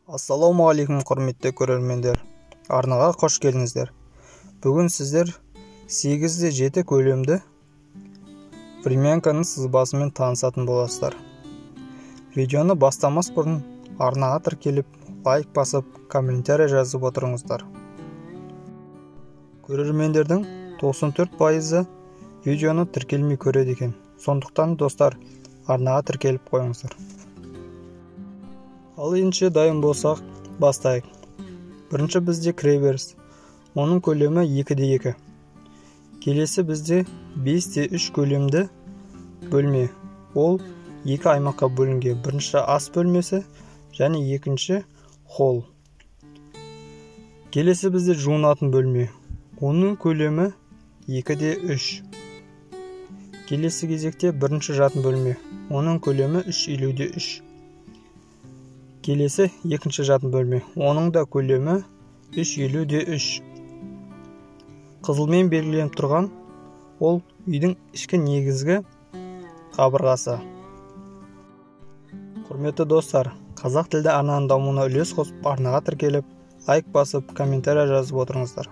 Ассалаумағалейкум құрметті көрермендер, арнаға қош келдіңіздер. Бүгін сіздер 8x7 көлемді времянканың сызбасымен танысатын боласыздар. Видеоны бастамас бұрын арнаға тіркеліп, лайк басып, комментарий жазып отырыңыздар. Көрермендердің 94%-ы видеоны тіркелмей көреді екен. Сондықтан достар, арнаға тіркеліп қойыңыздар. Ал енді дайын болсақ, бастайық. Бірінші бізде кіреберіс. Оның көлемі 2x2. Келесі бізде 5x3 көлемді бөлме. Ол екі аймаққа бөлінген. Бірінші ас бөлмесі және екінші холл. Келесі бізде жуынатын бөлме. Оның көлемі 2x3. Келесі кезекте бірінші жатын бөлме. Оның көлемі 3x3. Келесі екінші жатын бөлме. Оның да көлемі 3x3. Қызылмен белгіленіп тұрған ол үйдің ішкі негізгі қабырғасы. Құрметті достар, қазақ тілді арнаның дамуына үлес қосып, арнаға тіркеліп, лайк басып, комментарий жазып отырыңыздар.